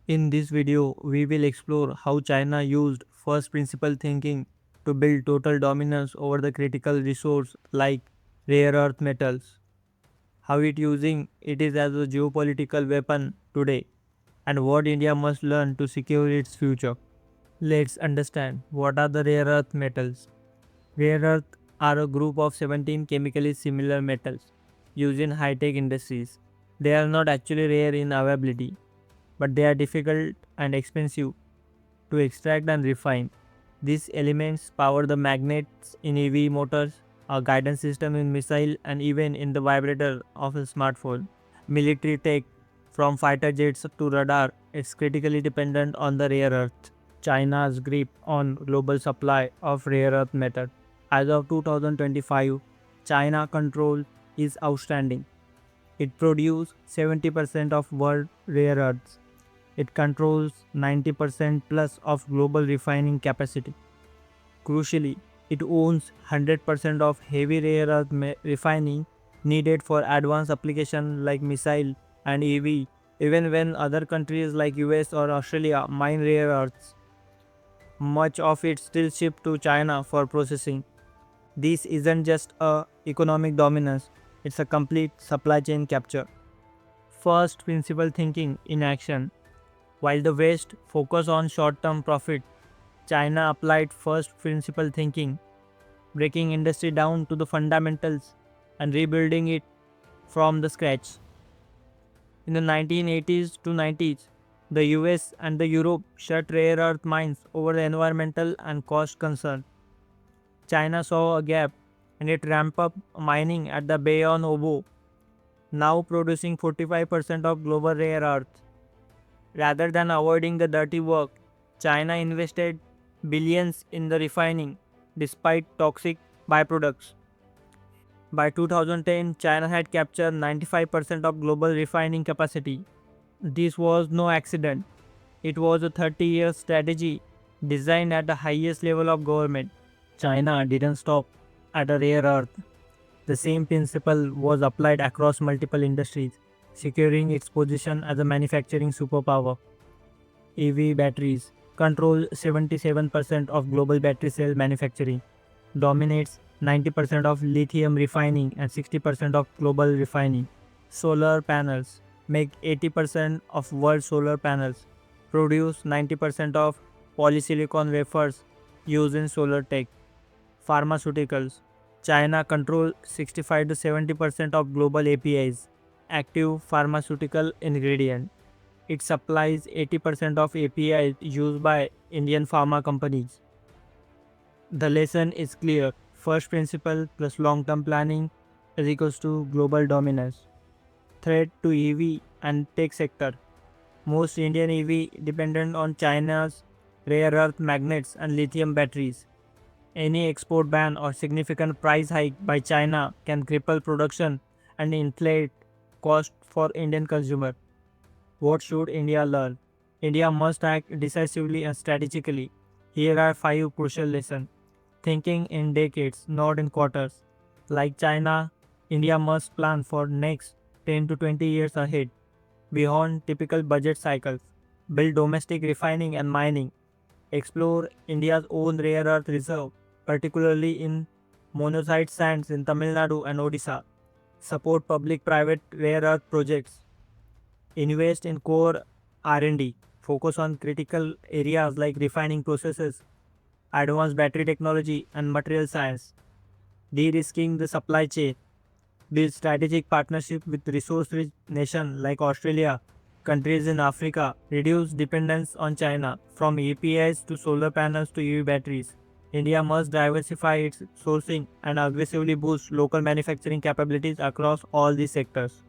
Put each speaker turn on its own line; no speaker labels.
In this video, we will explore how China used first principle thinking to build total dominance over the critical resource like rare earth metals, how it using it is as a geopolitical weapon today, and what India must learn to secure its future. Let's understand what are the rare earth metals. Rare earth are a group of 17 chemically similar metals used in high-tech industries. They are not actually rare in availability, but they are difficult and expensive to extract and refine. These elements power the magnets in EV motors, a guidance system in missile, and even in the vibrator of a smartphone. Military tech, from fighter jets to radar, is critically dependent on the rare earth. China's grip on global supply of rare earth metal. As of 2025, China control is outstanding. It produces 70% of world rare earths. It controls 90% plus of global refining capacity. Crucially, it owns 100% of heavy rare earth refining needed for advanced applications like missile and EV. Even when other countries like US or Australia mine rare earths, much of it still shipped to China for processing. This isn't just a economic dominance, it's a complete supply chain capture. First principle thinking in action. While the West focused on short-term profit, China applied first principle thinking, breaking industry down to the fundamentals and rebuilding it from the scratch. In the 1980s to 90s, the US and the Europe shut rare earth mines over the environmental and cost concern. China saw a gap and it ramped up mining at the Bay on Obo, now producing 45% of global rare earth. Rather than avoiding the dirty work, China invested billions in the refining despite toxic byproducts. By 2010, China had captured 95% of global refining capacity. This was no accident. It was a 30-year strategy designed at the highest level of government. China didn't stop at a rare earth. The same principle was applied across multiple industries, securing its position as a manufacturing superpower. EV batteries control 77% of global battery cell manufacturing, dominates 90% of lithium refining and 60% of global refining. Solar panels make 80% of world solar panels, produce 90% of polysilicon wafers used in solar tech. Pharmaceuticals. China controls 65 to 70% of global APIs, active pharmaceutical ingredient. It supplies 80% of APIs used by Indian pharma companies. The lesson is clear. First principle plus long-term planning is equals to global dominance. Threat to EV and tech sector. Most Indian EV dependent on China's rare earth magnets and lithium batteries. Any export ban or significant price hike by China can cripple production and inflate cost for Indian consumer. What should India learn? India must act decisively and strategically. Here are 5 crucial lessons. Thinking in decades, not in quarters. Like China, India must plan for next 10 to 20 years ahead, beyond typical budget cycles. Build domestic refining and mining. Explore India's own rare earth reserve, particularly in monazite sands in Tamil Nadu and Odisha. Support public-private rare earth projects. Invest in core R&D. Focus on critical areas like refining processes, advanced battery technology, and material science. De-risking the supply chain. Build strategic partnership with resource-rich nations like Australia, countries in Africa. Reduce dependence on China, from APIs to solar panels to EV batteries. India must diversify its sourcing and aggressively boost local manufacturing capabilities across all these sectors.